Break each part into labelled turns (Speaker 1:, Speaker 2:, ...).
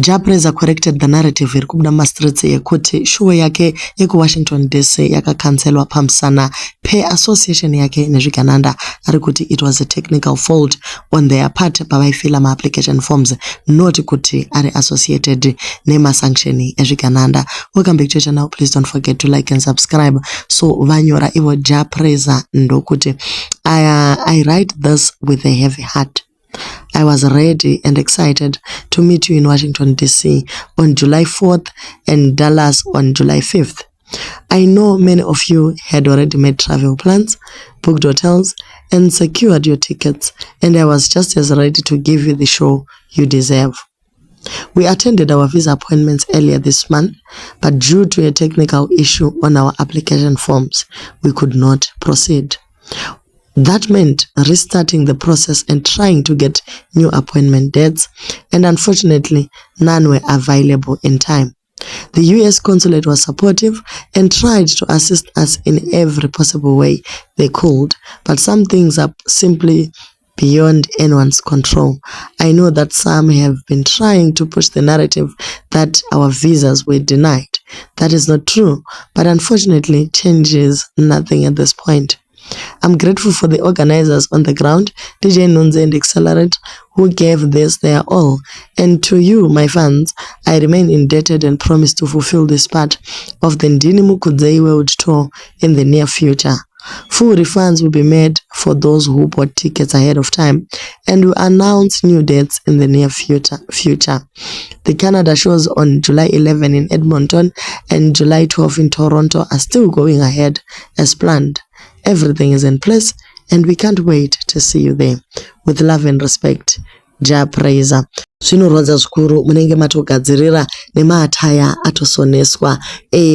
Speaker 1: Japreza corrected the narrative iri kubuda mastreets yekuti show yake yekuWashington DC yakakancelwa pamusana pe-association yake nezvigananda ari kuti it was a technical fault on their part pavaifila ma-application forms, not kuti ari associated nemasanction ezvigananda. Welcome back to the channel. Please don't forget to like and subscribe. So vanyora ivo Japreza ndokuti I write this with a heavy heart. I was ready and excited to meet you in Washington, D.C. on July 4th and Dallas on July 5th. I know many of you had already made travel plans, booked hotels, and secured your tickets, and I was just as ready to give you the show you deserve. We attended our visa appointments earlier this month, but due to a technical issue on our application forms, we could not proceed. That meant restarting the process and trying to get new appointment dates, and unfortunately, none were available in time. The US consulate was supportive and tried to assist us in every possible way they could, but some things are simply beyond anyone's control. I know that some have been trying to push the narrative that our visas were denied. That is not true, but unfortunately, changes nothing at this point. I'm grateful for the organizers on the ground, DJ Nunze and Accelerate, who gave this their all. And to you, my fans, I remain indebted and promise to fulfill this part of the Ndini Mukudzei World Tour in the near future. Full refunds will be made for those who bought tickets ahead of time, and will announce new dates in the near future. The Canada shows on July 11 in Edmonton and July 12 in Toronto are still going ahead as planned. Everything is in place and we can't wait to see you there. With love and respect, Japreza. Zvinoronza zvikuru munenge matogadzirira nemaataya atosoneswa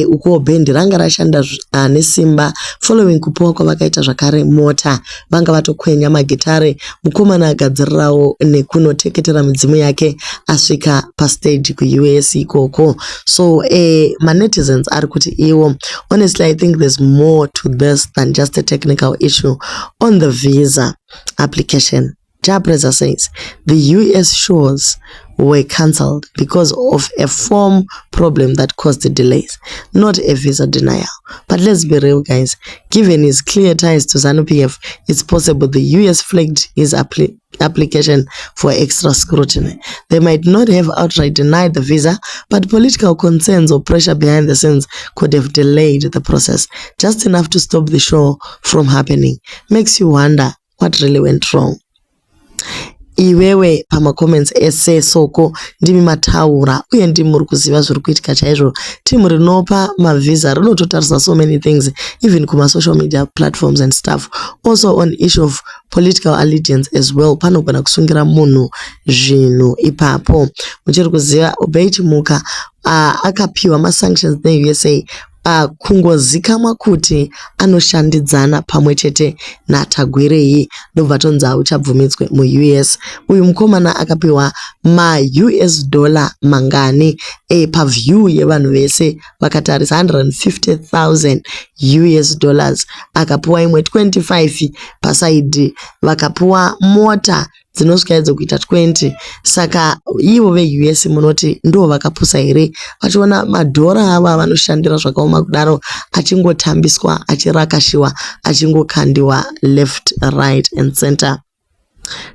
Speaker 1: uko bhendi ranga rashanda nesimba following kupuwa kwavakaita zvakare mota vanga vatokwenya magitare mukomana agadzirirawo nekunoteketera midzimu yake asvika pastage kuUS ikoko. So manetizens ari kuti iwo, honestly I think there's more to this than just a technical issue on the visa application. Japreza says the US shows were cancelled because of a form problem that caused the delays, not a visa denial. But let's be real, guys. Given his clear ties to ZANU-PF, it's possible the US flagged his application for extra scrutiny. They might not have outright denied the visa, but political concerns or pressure behind the scenes could have delayed the process, just enough to stop the show from happening. Makes you wonder what really went wrong. Iwewe pama comments ese soko ndimi mataura uye ndimi muri kuziva zviri kuitika chaizvo. Timu rinopa mavisa rinototarisa so many things even kuma social media platforms and stuff, also on issue of political allegiance as well. Panogona kusungira munhu zvinhu ipapo. Muchiri kuziva Obey Chimuka akapiwa ma-sanctions ne-USA kungozikamwa kuti anoshandidzana pamwe chete naTagwirei ndobva tonzi uchabvumidzwe mu-US. Uyu mukomana akapiwa ma-US dollar mangani paview yevanhu vese vakatarisa 150,000 US dollars. Akapiwa imwe 25 pasaidi, vakapiwa mota dzinosvika idzo kuita 20. Saka ivo ve-US munoti ndo vakapusa here vachiona madhora ava vanoshandira zvakaoma kudaro achingotambiswa, achirakashiwa, achingokandiwa left, right and center.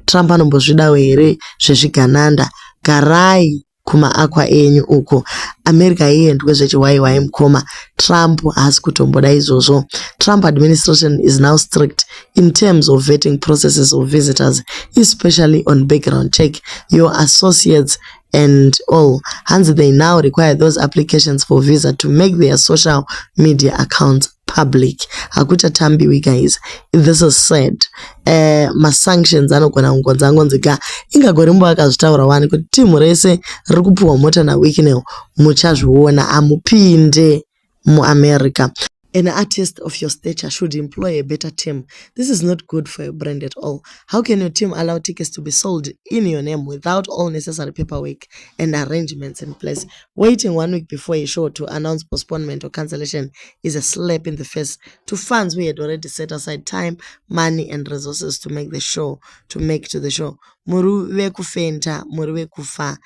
Speaker 1: Trump anombozvidawo here zvezvigananda. Garai kumaakwa enyu uko. America iendwe zvechiwaiwai mukoma. Trump haasi kutomboda izvozvo. Trump administration is now strict in terms of vetting processes of visitors, especially on background check, your associates and all. Hence they now require those applications for visa to make their social media accounts public. Hakucha tambiwi, guys. This is said. Ma-sanctions anogona kungonzi angonzika ingagorembo akazvitaura wani kuti timu rese riri kupuwa mota naWikiNew muchazviona amupinde muAmerica. An artist of your stature should employ a better team. This is not good for your brand at all. How can your team allow tickets to be sold in your name without all necessary paperwork and arrangements in place? Waiting 1 week before a show to announce postponement or cancellation is a slap in the face to fans who had already set aside time, money and resources to make the show, to make to the show. Muri vekufenta, muri vekufa.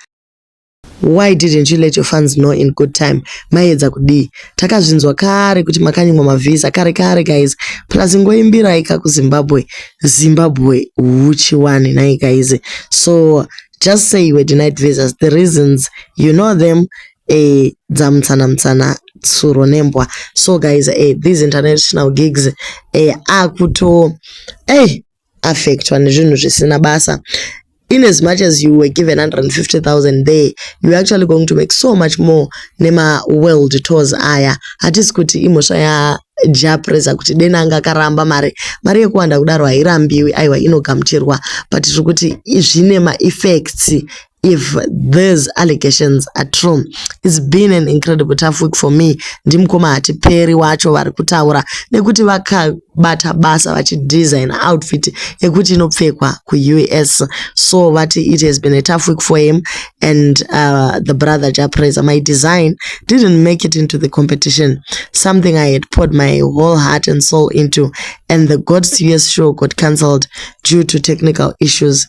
Speaker 1: Why didn't you let your fans know in good time? Maedza kudi takazvinzwa kare kuti makanyimwa mavisa kare guys, plus ngoimbira ika kuZimbabwe uchiwani nai guys. So just say you were denied visas, the reasons you know them, dzamtsana tsuro nembwa. So guys, these international gigs akuto affectwa nezvinhu zvisina basa. In as much as you were given 150,000 there, you're actually going to make so much more nema world tours aya. Hatisi kuti imosha ya japresa kuti denanga karamba mari yekuwanda kudaro hairambiwi, aiwa inogamuchirwa, but kuti zvine ma effects if these allegations are true. It's been an incredible tough week for me. Ndimukoma hatiperi wacho vari kutaura nekuti vakabata basa vachidesign outfit yekuti inopfekwa ku-US. So vati it has been a tough week for him and the brother Japresa. My design didn't make it into the competition, something I had poured my whole heart and soul into, and the God's US show got cancelled due to technical issues.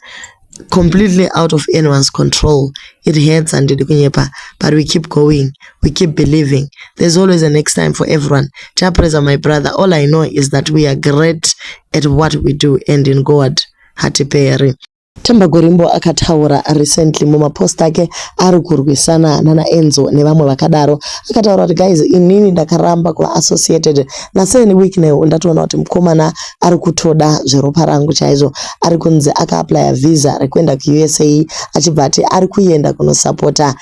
Speaker 1: Completely out of anyone's control. It hurts and kunyepa, but we keep going, we keep believing. There's always a next time for everyone. Japresa, my brother, all I know is that we are great at what we do, and in God hatiperi. Themba Gorimbo akataura recently mumapost ake ari kurwisana nana Enzo nevamwe vakadaro. Akataura kuti guys, inini ndakaramba kuva associated naseni week neyo ndatoona kuti mukomana ari kutoda zveropa rangu chaizvo. Ari kunzi akaaplya visa rekuenda ku-USA achibva ati ari kuenda kunosapota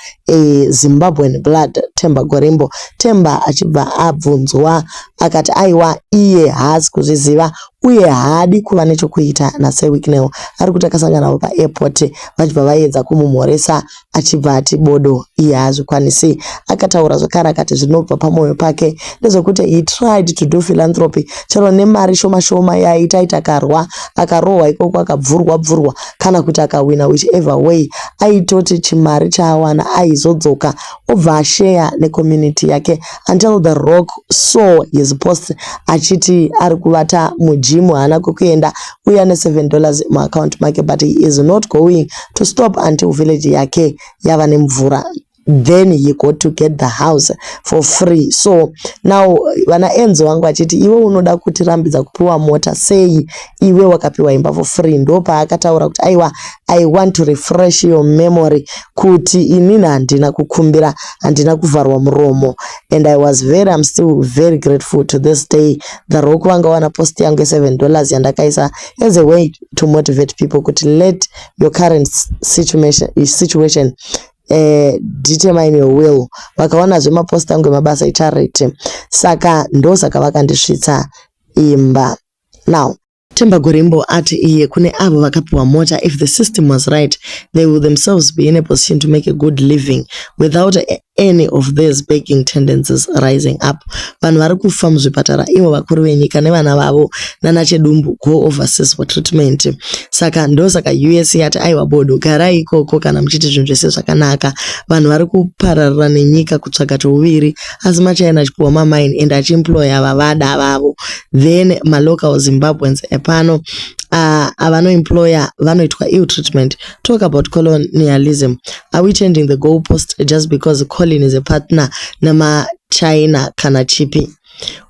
Speaker 1: Zimbabwean blood Themba Gorimbo. Themba achibva abvunzwa akati aiwa iye haasi kuzviziva uye haadi kuva nechokuita naSeWiknel. Ari kuti akasangana navo pa-airport vachibva vaedza kumumhoresa achibva ati bodo iye haazvikwanisi. Akataura zvakare akati zvinobva pamwoyo pake ndezvekuti he tried to do philanthropy, chero nemari shoma yaita akarohwa ikoko akabvurwa kana kuti akawina whichever way, aitoti chimari chaawana aizodzoka obva ashare necommunity yake until The Rock saw his post achiti ari kuvata mujimu haana kukuenda uya ne$7 muaccount make, but he is not going to stop until village yake yava nemvura. Then he got to get the house for free. So now vana Enzo wangu achiti iwe unoda kutirambidza kupiwa mota, sei iwe wakapiwa imba for free. Ndopa akataura kuti aiwa, I want to refresh your memory kuti inini handina kukumbira, handina kuvharwa muromo, and I'm still very grateful to this day. The Rock wanga wana post yangu $7 yandakaisa as a way to motivate people kuti let your current situation determine your will. Vakaona zvemapost angu emabasa echarity, saka ndosaka vakandisvitsa imba. Now Themba Gorimbo ati iye kune avo vakapiwa mota, if the system was right, they will themselves be in a position to make a good living without any of these begging tendencies rising up. Vanhu vari kufa muzvipatara ivo vakuru venyika nevana vavo nanachedumbu go overseas for treatment. Saka ndosaka US yati aiwa bodo garai ikoko kana muchiti zvinhu zvese zvakanaka. Vanhu vari kupararira nenyika kutsvaga touviri asi machaina achipiwa mamaini and achiemploya vavada vavo. Then malocal Zimbabweans epano avanoemploya vanoitwa ill treatment. Talk about colonialism. Are we changing the goalpost just because Colin is a partner nama China kana chipi?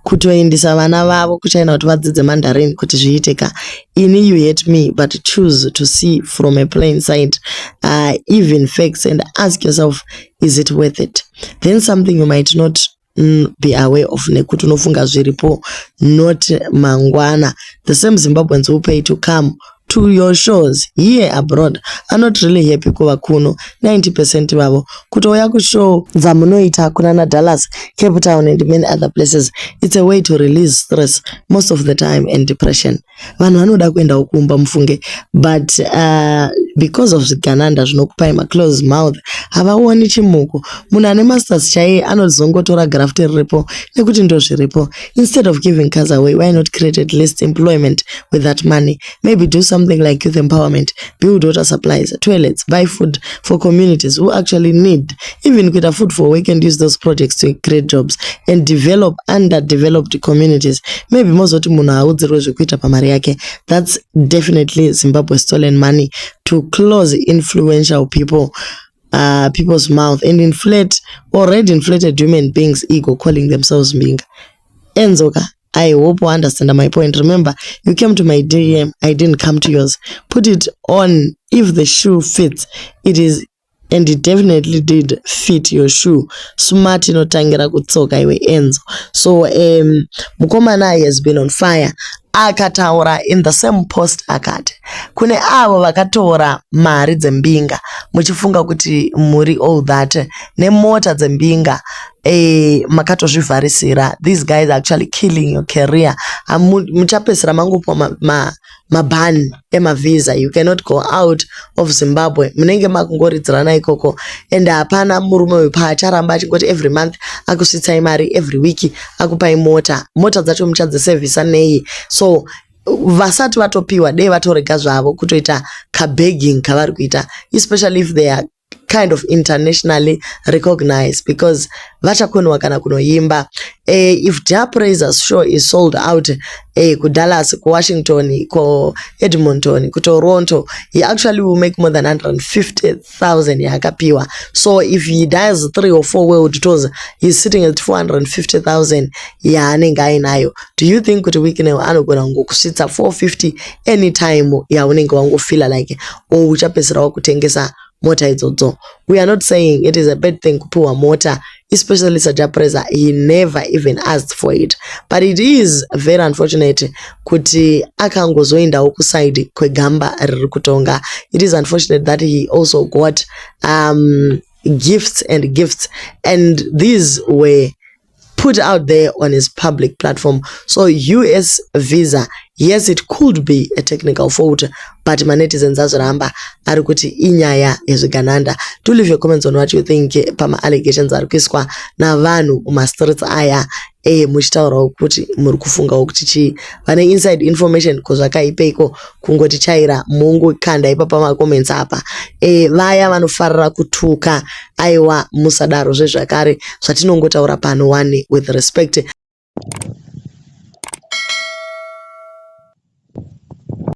Speaker 1: Kutoendisa vana vavo kuchina kuti vadzidze Mandarin kuti zviiteka. Ini you hate me but choose to see from a plain sight even facts and ask yourself, is it worth it? Then something you might not be aware of nekuti unofunga zviripo not mangwana. The same Zimbabweans who pay to come to your shows here abroad are not really happy kuva kuno. 90% vavo kutouya kushow dzamunoita kunana Dallas, Cape Town and many other places, it's a way to release stress most of the time and depression. Vanhu vanoda kuenda ukumba mufunge, but because of zvigananda zvinokupai ma-close mouth havaoni chimuko. Munhu ane masters chaiye anozongotora graft riripo nekuti ndo zviripo. Instead of giving cars away, why not create at least employment with that money? Maybe do something like youth empowerment, build water supplies, toilets, buy food for communities who actually need, even kuita food for work, and use those projects to create jobs and develop underdeveloped communities. Maybe mozoti munhu audzirwe zvekuita pamari yake. That's definitely Zimbabwe stolen money to close influential people people's mouth and inflate already inflated human beings' ego, calling themselves Mbinga. Enzoka, I hope you understand my point. Remember, you came to my DM, I didn't come to yours. Put it on. If the shoe fits, it is, and it definitely did fit your shoe. Smart inotangira kutsoka iwe Enzo. So mukomana has been on fire. Akataura in the same post akati kune avo vakatora mari dzembinga muchifunga kuti muri all that nemota dzembinga makatozvivharisira. These guys are actually killing your career. Muchapesera mangopa mabani emavisa. You cannot go out of Zimbabwe. Munenge makungoridzirana ikoko and hapana murume wepa acharamba achingoti every month akusitsai mari, every week akupai mota dzacho muchadzisevhisa nei. So vasati vatopiwa dei vatorega zvavo kutoita kabegging kavari kuita, especially if they are kind of internationally recognized, because vachakonwa kana kunoimba. If Ja Praiser's show is sold out ku Dallas, ku Washington, ku Edmonton, ku Toronto, he actually will make more than 150,000 yakapiwa. So if he does 3 or 4 world tours, he's sitting at 450,000 yaanenge ainayo. Do you think kuti weekend anogona ngokusvitsa 450 anytime yaunenge wangofila like uchapesera wakutengesa mota idzodzo? We are not saying it is a bad thing kupiwa mota, especially Ja Praiser. He never even asked for it, but it is very unfortunate kuti akangozoendawo kuside kwegamba riri kutonga. It is unfortunate that he also got gifts, and these were put out there on his public platform. So US visa, yes, it could be a technical fault, but manetizens azoramba ari kuti inyaya yezvigananda. Do leave your comments on what you think pama allegations ari kuiswa navanhu mumastreets aya muchitaurawo kuti muri kufungawo kuti chii. Vane inside information kozvakaipeiko kungoti chaira mungokanda ipa pamacomments apa. Vaya vanofarira kutuka, aiwa musadaro zvezvakare zvatinongotaura pano one with respect.